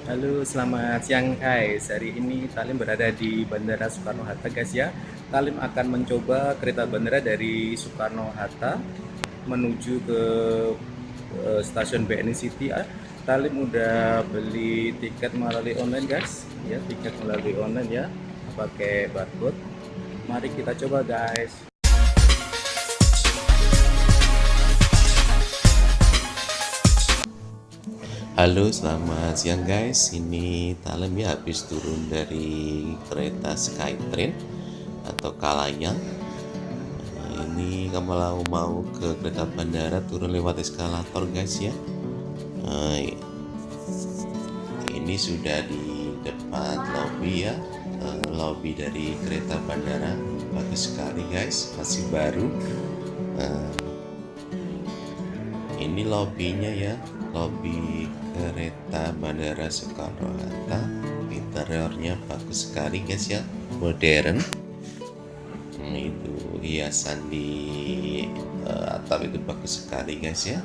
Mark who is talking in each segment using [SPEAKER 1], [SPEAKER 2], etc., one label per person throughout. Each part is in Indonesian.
[SPEAKER 1] Halo, selamat siang guys. Hari ini Talim berada di Bandara Soekarno-Hatta guys ya. Talim akan mencoba kereta bandara dari Soekarno-Hatta menuju ke stasiun BNI City. Talim udah beli tiket melalui online guys. Ya, tiket melalui online ya, pakai barcode. Mari kita coba guys.
[SPEAKER 2] Halo, selamat siang guys. Ini Talem ya, habis turun dari kereta Skytrain atau Kalayang. Ini kamu mau ke kereta bandara, turun lewat eskalator guys ya. Ini sudah di depan lobby ya, lobby dari kereta bandara. Bagus sekali guys, masih baru. Ini lobbynya ya, lobby kereta Bandara Soekarno-Hatta. Interiornya bagus sekali guys ya, modern. Itu hiasan di atap itu bagus sekali guys ya.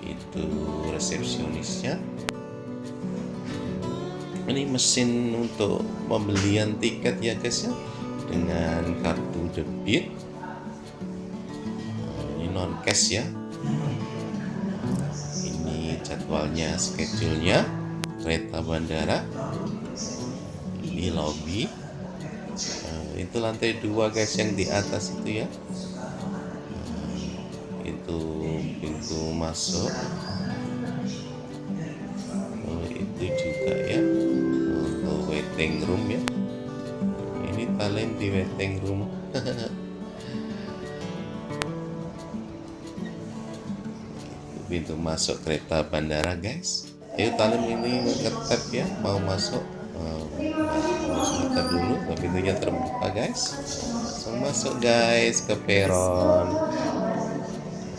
[SPEAKER 2] Itu resepsionisnya. Ini mesin untuk pembelian tiket ya guys ya, dengan kartu debit. Ini non cash ya. Jadwalnya, schedule-nya kereta bandara. Ini lobby. Itu lantai 2 guys, yang di atas itu ya. Itu pintu masuk. Itu juga ya untuk waiting room ya. Ini Talem di waiting room. Pintu masuk kereta bandara guys. Ayo Talem ini ngetap ya, mau masuk. Ngetap dulu, pintunya terbuka guys. Langsung masuk guys ke peron.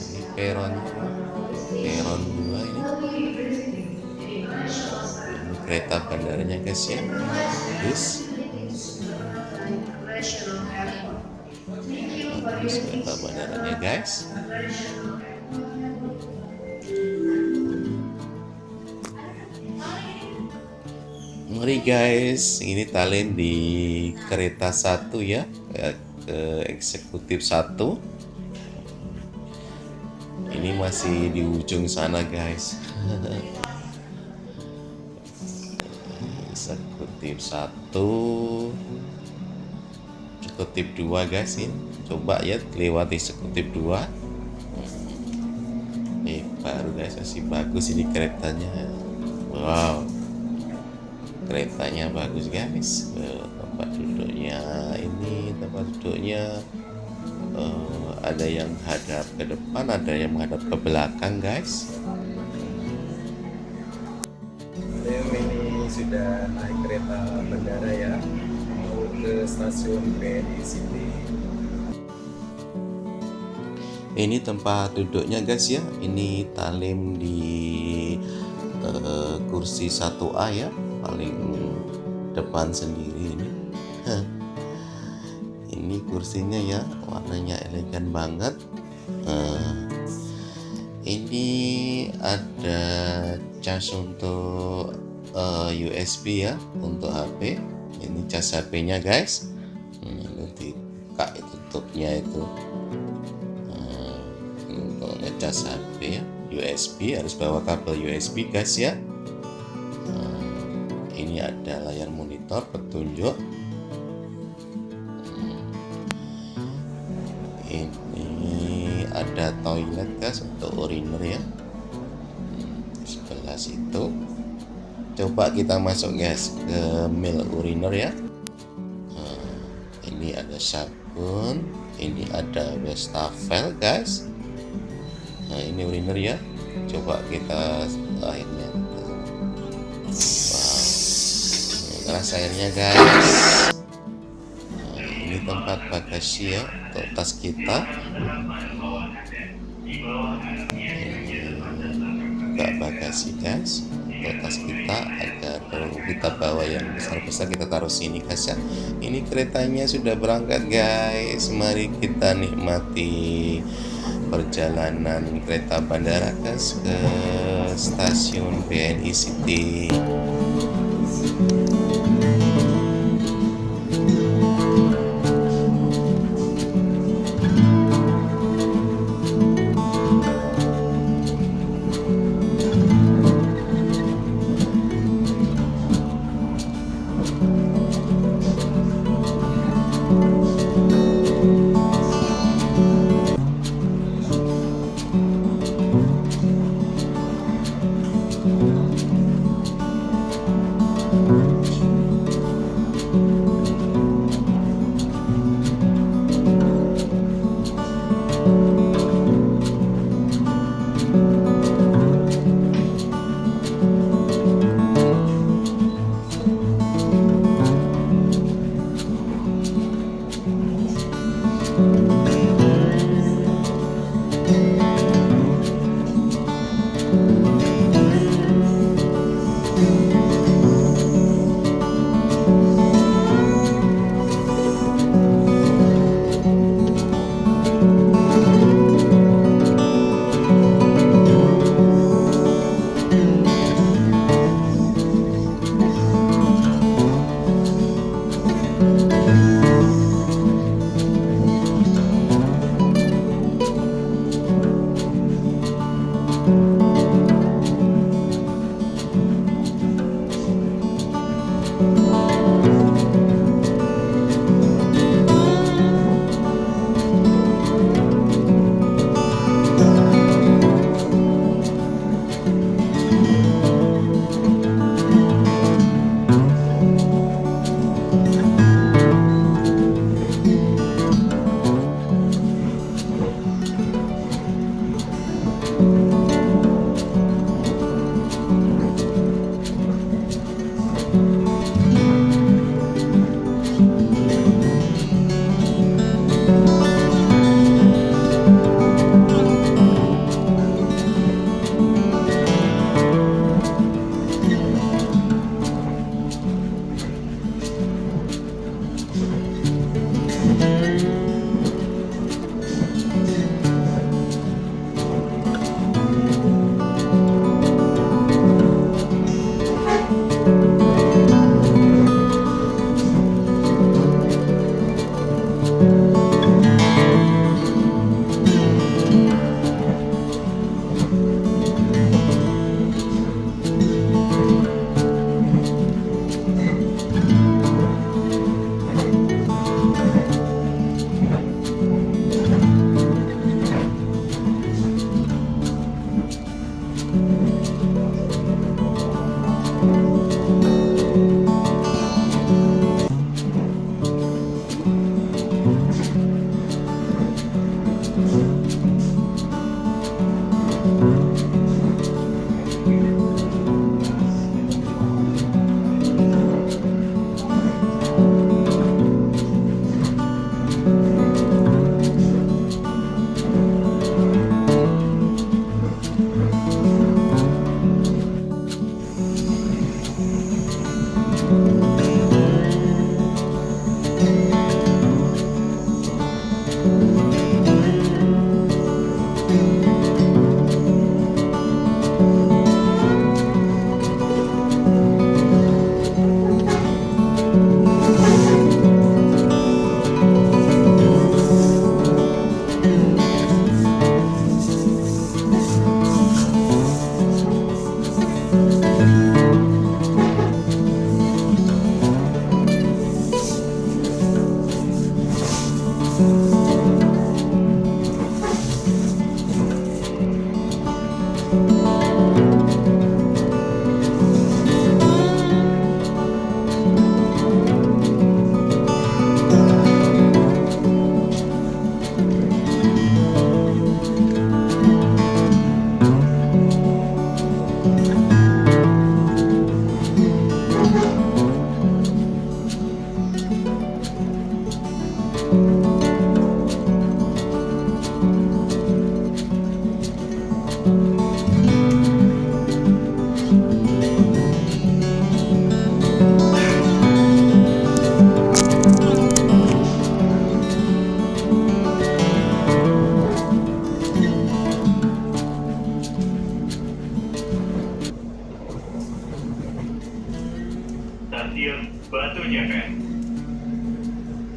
[SPEAKER 2] Ini peronnya, peron 2 ini. Ini kereta bandaranya guys ya. Terus kereta bandaranya guys. Mari guys, ini Talem di kereta 1 ya, ke eksekutif 1. Ini masih di ujung sana guys. Eksekutif 1, eksekutif 2 guys ini. Coba ya lewati eksekutif 2. Ini baru guys, masih bagus ini keretanya. Wow. Keretanya bagus guys. Tempat duduknya, ini tempat duduknya ada yang hadap ke depan, ada yang menghadap ke belakang guys.
[SPEAKER 1] Ini sudah naik kereta bandara ya, mau ke stasiun BNI City.
[SPEAKER 2] Ini tempat duduknya guys ya. Ini Talem di kursi 1A ya, paling depan sendiri ini. Ini kursinya ya, warnanya elegan banget. Ini ada cas untuk USB ya, untuk HP. Ini cas HP-nya guys. Nanti kak tutupnya itu untuk ngecas HP ya. USB, harus bawa kabel USB guys ya. Ini ada layar monitor petunjuk. Ini ada toilet guys, untuk uriner ya. Sebelah situ. Coba kita masuk guys ke male uriner ya. Ini ada sabun, ini ada wastafel guys. Nah, ini uriner ya. Coba kita airnya. Wow. Keras airnya guys. Nah, ini tempat bagasi ya, untuk tas kita. Ini juga bagasi guys, untuk tas kita, agar kalau kita bawa yang besar-besar kita taruh sini guys ya. Ini keretanya sudah berangkat guys. Mari kita nikmati perjalanan kereta bandara ke stasiun BNI City.
[SPEAKER 3] Stasiun Batu Ceper.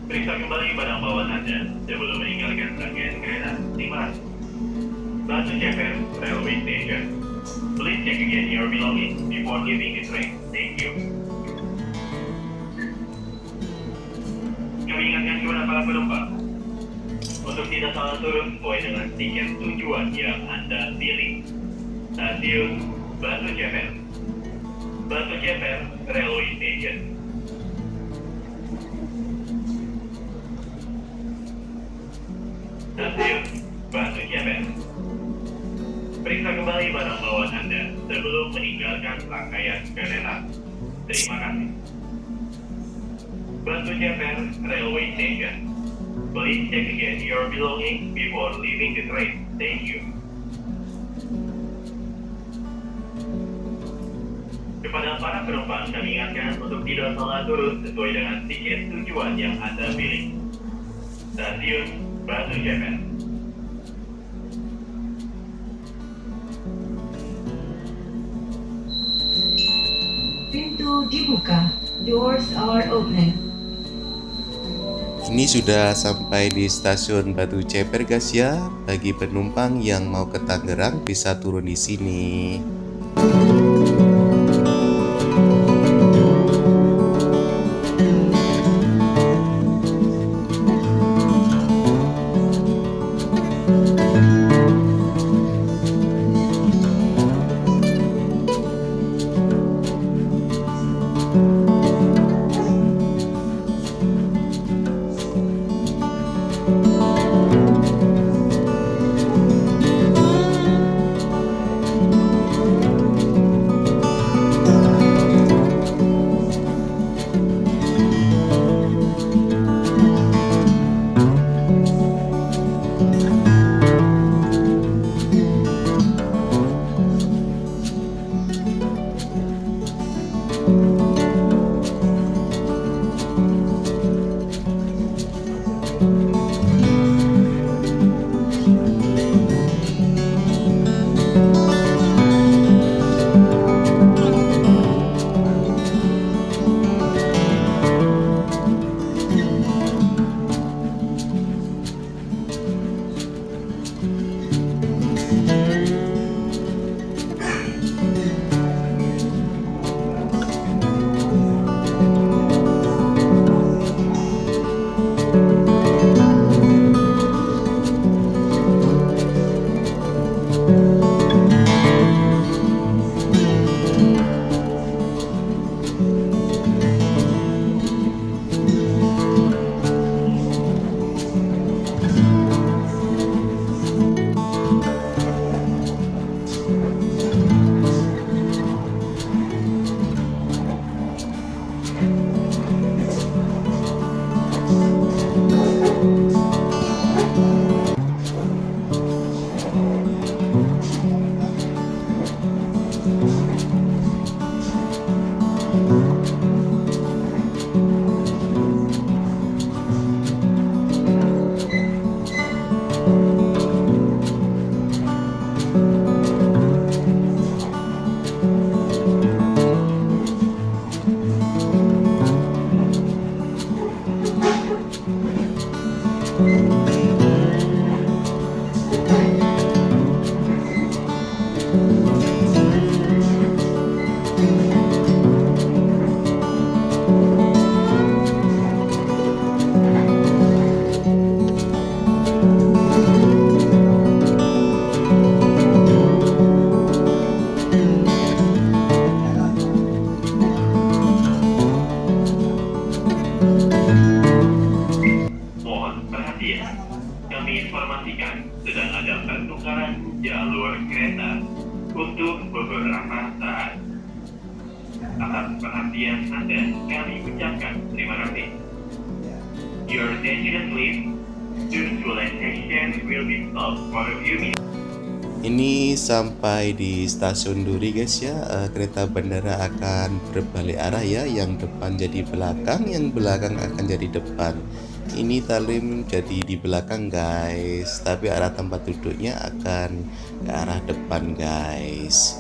[SPEAKER 3] Periksa kembali barang bawaan Anda sebelum meninggalkan rangkaian kereta. Terima kasih. Batu Ceper Railway Station. Please check again your belongings before leaving the train. Thank you. Kami ingatkan kepada para penumpang untuk tidak salah turun sesuai dengan tiket tujuan yang Anda pilih. Stasiun Batu Ceper. Batu Ceper Railway Station. Stasiun Batu Ceper. Periksa kembali barang bawaan Anda sebelum meninggalkan rangkaian kereta. Terima kasih. Batu Ceper Railway Station. Please check again your belongings before leaving the train. Thank you. Kepada para penumpang kami ingatkan untuk tidak salah turun sesuai dengan tiket tujuan yang Anda pilih. Stasiun Batu Ceper.
[SPEAKER 4] Pintu dibuka. Doors are open.
[SPEAKER 2] Ini sudah sampai di stasiun Batu Ceper guys ya. Bagi penumpang yang mau ke Tangerang bisa turun di sini.
[SPEAKER 3] Atas perhatian Anda, kami ucapkan terima kasih. Your attention please. Soon Sulan station will be stopped for a few minutes.
[SPEAKER 2] Ini sampai di stasiun Duri guys ya. Kereta bandara akan berbalik arah ya. Yang depan jadi belakang, yang belakang akan jadi depan. Ini Talim jadi di belakang guys, tapi arah tempat duduknya akan ke arah depan guys.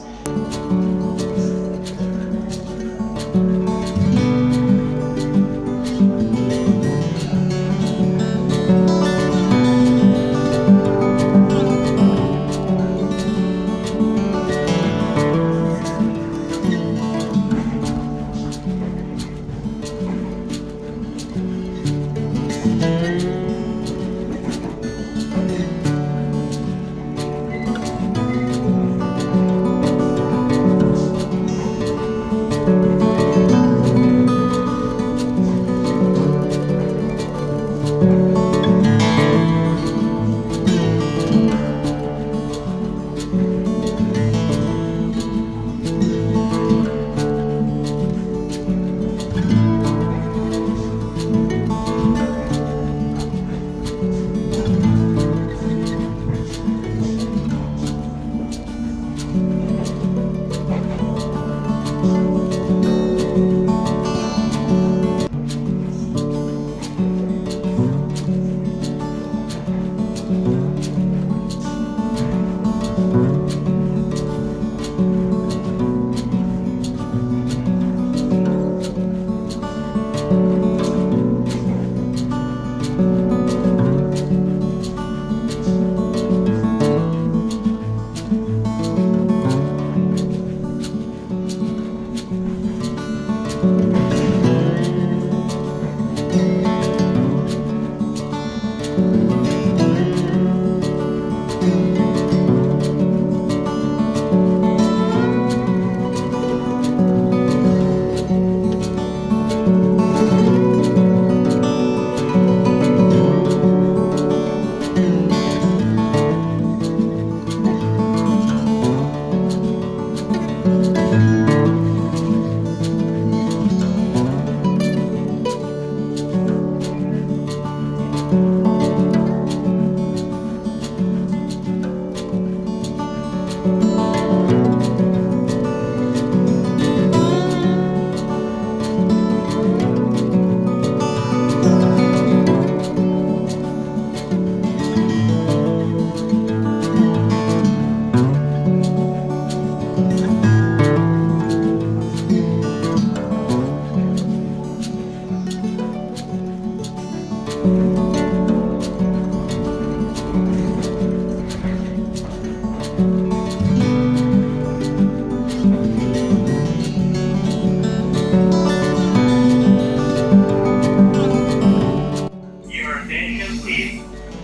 [SPEAKER 3] Your attention please.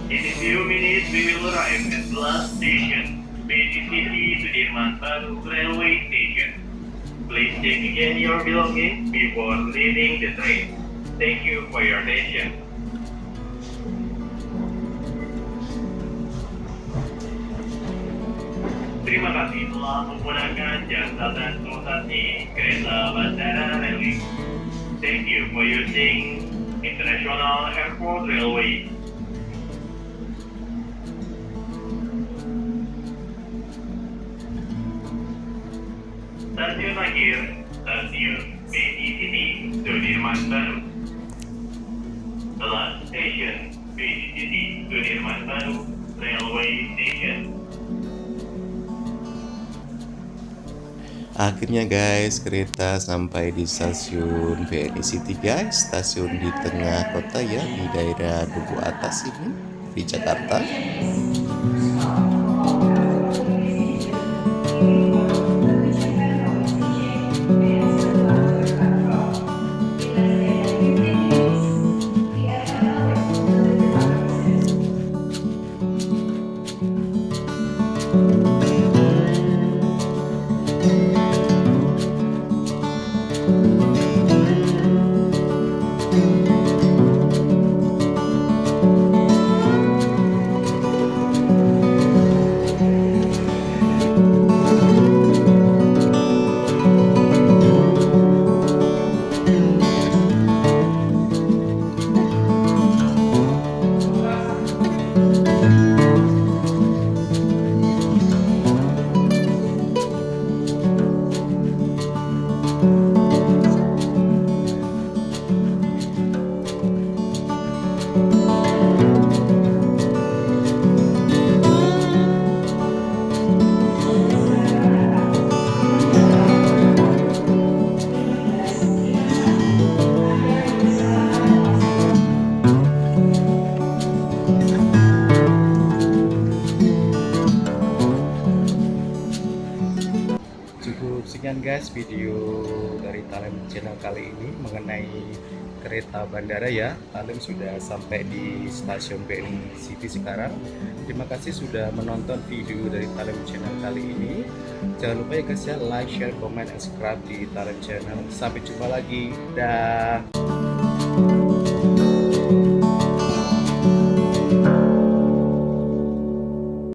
[SPEAKER 3] In a few minutes we will arrive at the last station, Beijing City Sudirman Baru Railway Station. Please check again your belongings before leaving the train. Thank you for your attention. Terima kasih telah menggunakan jasa transportasi kereta bandara railway. Thank you for using International Airport Railway. Stasiun akhir, Stasiun Beijing City Sudirman Baru. The last station, Beijing City Sudirman Baru Railway Station.
[SPEAKER 2] Akhirnya guys, kereta sampai di stasiun BNI City guys, stasiun di tengah kota ya, di daerah Duku Atas ini di Jakarta.
[SPEAKER 1] Cukup sekian guys video dari Talem Channel kali ini mengenai kereta bandara ya. Talem sudah sampai di stasiun BNI City sekarang. Terima kasih sudah menonton video dari Talem Channel kali ini. Jangan lupa ya guys ya, like, share, comment, and subscribe di Talem Channel. Sampai jumpa lagi. Dah.